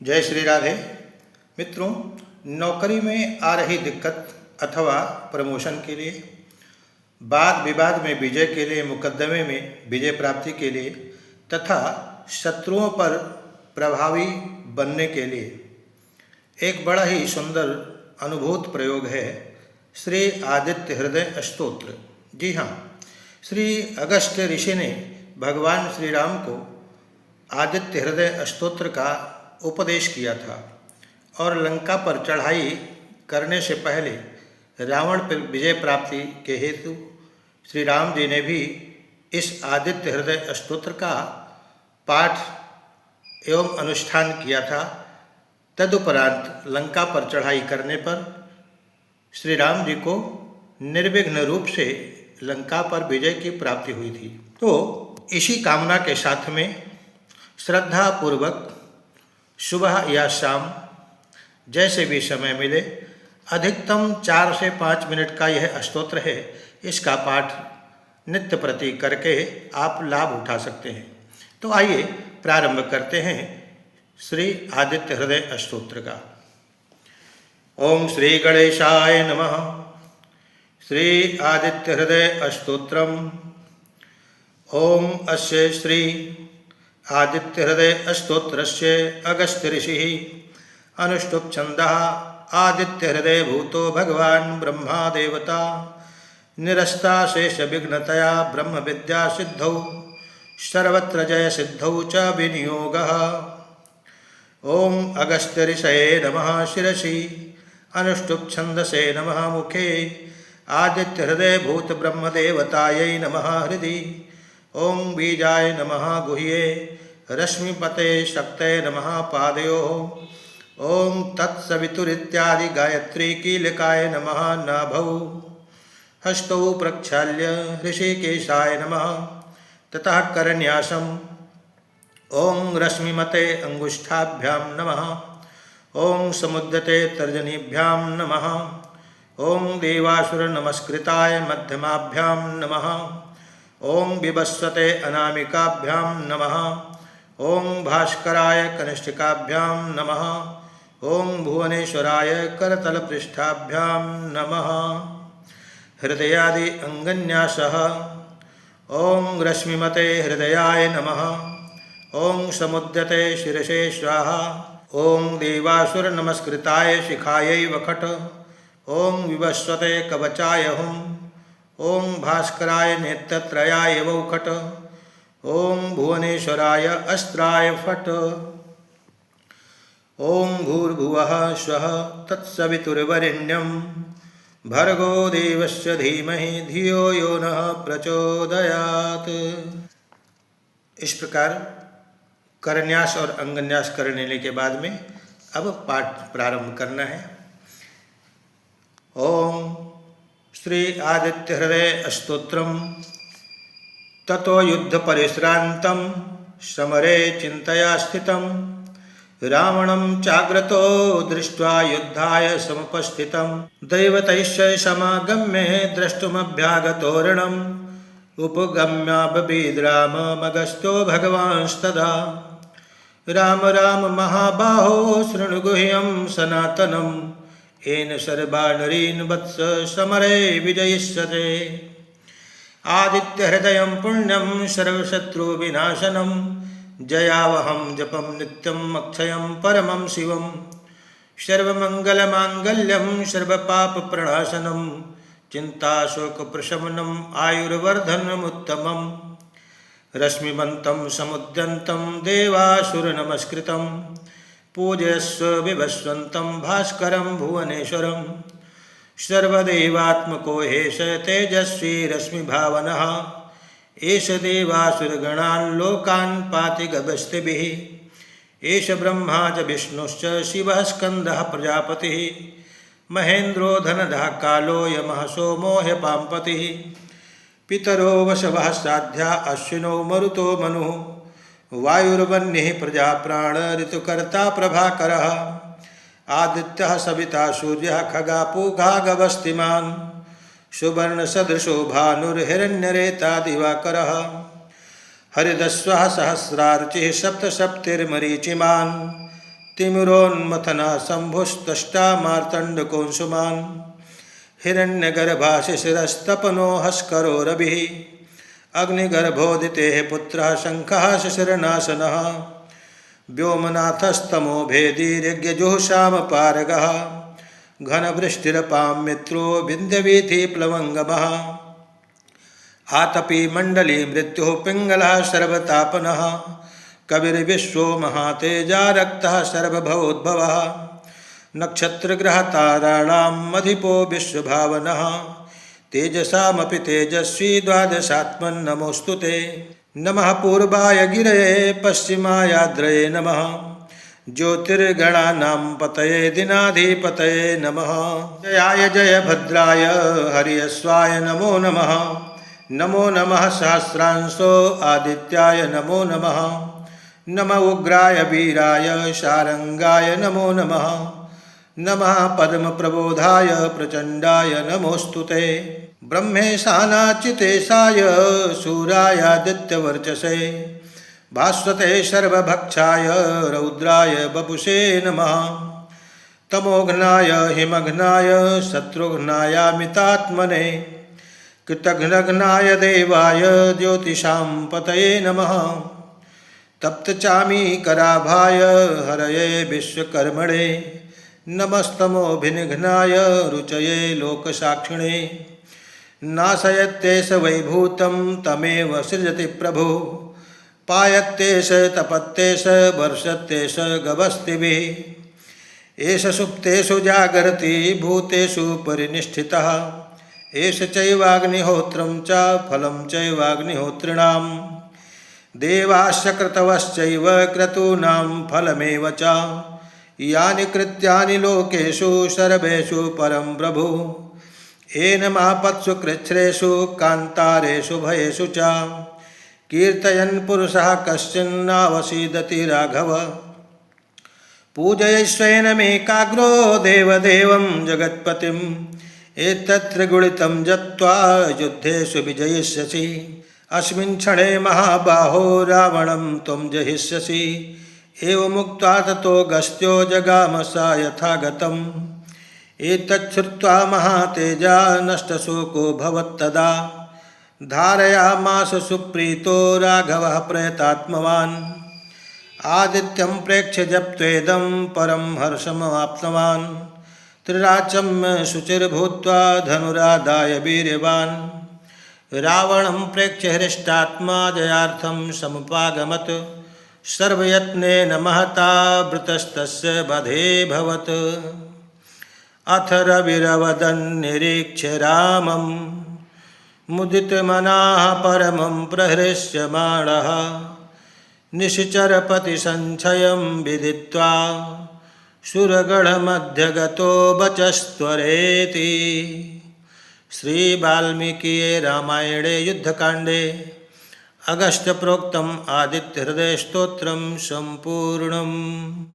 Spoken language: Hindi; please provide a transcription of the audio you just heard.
जय श्री राधे। मित्रों, नौकरी में आ रही दिक्कत अथवा प्रमोशन के लिए, वाद विवाद में विजय के लिए, मुकदमे में विजय प्राप्ति के लिए तथा शत्रुओं पर प्रभावी बनने के लिए एक बड़ा ही सुंदर अनुभूत प्रयोग है श्री आदित्य हृदय स्तोत्र। जी हाँ, श्री अगस्त्य ऋषि ने भगवान श्री राम को आदित्य हृदय स्तोत्र का उपदेश किया था और लंका पर चढ़ाई करने से पहले रावण पर विजय प्राप्ति के हेतु श्री राम जी ने भी इस आदित्य हृदय स्तोत्र का पाठ एवं अनुष्ठान किया था। तदुपरांत लंका पर चढ़ाई करने पर श्री राम जी को निर्विघ्न रूप से लंका पर विजय की प्राप्ति हुई थी। तो इसी कामना के साथ में श्रद्धा पूर्वक सुबह या शाम जैसे भी समय मिले, अधिकतम 4 से 5 मिनट का यह स्तोत्र है। इसका पाठ नित्य प्रति करके आप लाभ उठा सकते हैं। तो आइए प्रारंभ करते हैं श्री आदित्य हृदय स्तोत्र का। ओम श्री गणेशाय नमः। श्री आदित्य हृदय स्तोत्रम। ओम अस्य श्री आदित्य हृदय स्तोत्रस्य अगस्त्य ऋषिः अनुष्टुप् छन्दः आदित्य हृदय भूतो भगवान् ब्रह्मा देवता निरस्ता शेष विघ्नतया ब्रह्म विद्या सिद्धौ सर्वत्र जय सिद्धौ च विनियोगः। ओम अगस्त्य ऋषये नमः शिरसि अनुष्टुप् छन्दसे नमः मुखे आदित्य हृदय भूत ब्रह्म देवतायै नमः हृदि। ओम बीजाय नमः गुह्ये रश्मिपते शक्तये नमः पादयोः। ओम तत्सवितुरित्यादि गायत्री कीलकाय नमः नाभौ। हस्तौ प्रक्षाल्य ऋषिकेशाय नमः ततः करन्यासम्। ओम रश्मिमते अंगुष्ठाभ्यां नमः। ओम समुद्यते तर्जनीभ्यां नमः। ओम देवासुर नमस्कृताय मध्यमाभ्यां नमः। ओम विवस्वते अनामिकाभ्यां नमः। ओम भास्कराय कनिष्ठिकाभ्यां नमः। ओम भुवनेश्वराय करतलपृष्ठाभ्यां नमः। हृदयादि अंगन्यासः। ओम रश्मिमते हृदयाय नमः। ओम समुद्यते शिरसे स्वाहा। ओम देवासुर नमस्कृताय शिखायै वखट। ओम विवस्वते कवचाय हुम्। ओम भास्कराय नेत्रत्रयाय वौखट। ओम भुवनेश्वराय अस्त्राय फट। ओम भूर्भुवः स्वः तत्सवितुर्वरेण्यं भर्गो देवस्य धीमहि धियो यो नः प्रचोदयात्। इस प्रकार करन्यास और अंगन्यास कर लेने के बाद में अब पाठ प्रारंभ करना है। ओम श्री आदित्य हृदय स्तोत्रम। ततो युद्ध परिश्रांतं समरे चिंतया स्थितं रावणं चाग्रतो दृष्ट्वा युद्धाय समुपस्थितं दैवतैश्च समागम्य द्रष्टुमभ्यागतोरणम् उपगम्याबभीद् राममगस्त्यो भगवांस्तदा। राम राम महाबाहो शृणु गुह्यं सनातनं येन सर्वानरीन् वत्स समरे विजयिष्यते। आदित्य हृदयं पुण्यं सर्वशत्रुविनाशनं जयावहं जपं नित्यम् अक्षयं परमं शिवं सर्वमङ्गलमाङ्गल्यं सर्वपापप्रणाशनं चिन्ताशोकप्रशमनम् आयुर्वर्धनमुत्तमम्। रश्मिमन्तं समुद्यन्तं देवासुरनमस्कृतं पूजयस्व विभस्वन्तं भास्करं भुवनेश्वरं सर्वदेवात्मको हेश तेजस्वी रश्मिभावनः एष देवासुरगणान् लोकान् पाति गभस्तिभिः। एष ब्रह्मा च विष्णुश्च शिवः स्कन्दः प्रजापतिः महेन्द्रो धनधा कालो यमः सोमो ह्यपाम्पतिः। पितरो वसवः साध्या अश्विनो मरुतो मनुः वायुर्वह्निः प्रजाप्राण ऋतुकर्ता प्रभाकरः। आदित्यः सविता सूर्यः खगा पूगा गवस्तिमान् सुवर्णसदृशो भानुर्हिरण्यरेता दिवाकरः। हरिदस्वः सहस्रार्चिः सप्तसप्तिर्मरीचिमान् तिमिरोन्मथना शम्भुस्तष्टा मार्तण्डकोऽंशुमान् हिरण्यगर्भाशिशिरस्तपनो हस्करो रविः अग्निगर्भोदितेः पुत्रः शङ्खः शिशिरनाशनः व्योमनाथस्तमो भेदी ऋग्यजुःक्षामपारगः घनवृष्टिरपां मित्रो विन्ध्यवीथिप्लवङ्गमः आतपी मण्डली मृत्युः पिङ्गलः सर्वतापनः कविर्विश्वो महातेजा रक्तः सर्वभवोद्भवः नक्षत्रग्रहताराणाम् अधिपो विश्वभावनः तेजसामपि तेजस्वी द्वादशात्मन्नमोऽस्तु ते नमः पूर्वाय गिरये पश्चिमायाद्रये नमः ज्योतिर्गणानां पतये दिनाधिपतये नमः जयाय जयभद्राय हरियस्वाय नमो नमः नमो नमः सहस्रांशो आदित्याय नमो नमः नमः उग्राय वीराय शारंगाय नमो नमः नमः पद्मप्रबोधाय प्रचण्डाय नमोऽस्तु ते ब्रह्मेशानाच्युतेशाय सूरायादित्यवर्चसे भास्वते सर्वभक्षाय रौद्राय वपुषे नमः तमोघ्नाय हिमघ्नाय शत्रुघ्नायामितात्मने कृतघ्नघ्नाय देवाय ज्योतिषां पतये नमः तप्तचामीकराभाय हरये विश्वकर्मणे नमस्तमोभिनिघ्नाय रुचये लोकसाक्षिणे नाशयत्येष वैभूतं तमेव सृजति प्रभु पायत्येष तपत्येष वर्षत्येष गवस्तिभिः एष सुप्तेषु जागरति भूतेषु परिनिष्ठितः एष चैवाग्निहोत्रं च फलं चैवाग्निहोत्रिणां देवाश्च क्रतवश्चैव क्रतूनां फलमेव च यानि कृत्यानि लोकेषु सर्वेषु परं प्रभु एनमापत्सु कृच्छ्रेषु कान्तारेषु भयेषु च कीर्तयन् पुरुषः कश्चिन्नावसीदति राघव पूजयिष्वेनमेकाग्रो देवदेवं जगत्पतिम् एतत्त्रिगुणितं जप्त्वा युद्धेषु विजयिष्यसि अस्मिन् क्षणे महाबाहो रावणं त्वं जहिष्यसि एवमुक्त्वा ततो गस्त्यो जगाम सा यथागतम् एतच्छ्रुत्वा महातेजा नष्टशोको भवत्तदा धारयामास सुप्रीतो राघवः प्रयतात्मवान् आदित्यं प्रेक्ष्य जप्त्वेदं परं हर्षमवाप्तवान् त्रिराचम्य शुचिर्भूत्वा धनुरादाय वीर्यवान् रावणं प्रेक्ष्य हृष्टात्मा जयार्थं समुपागमत् सर्वयत्नेन महता वृतस्तस्य वधेऽभवत् अथ रविरवदन्निरीक्ष्य रामं मुदितमनाः परमं प्रहृष्यमाणः निशिचरपतिसञ्चयं विदित्वा शूरगढ़मध्यगतो वचस्त्वरेति। श्री वाल्मीकिये रामायणे युद्धकांडे अगस्त्य प्रोक्तम आदित्य हृदय स्तोत्रम संपूर्णम्।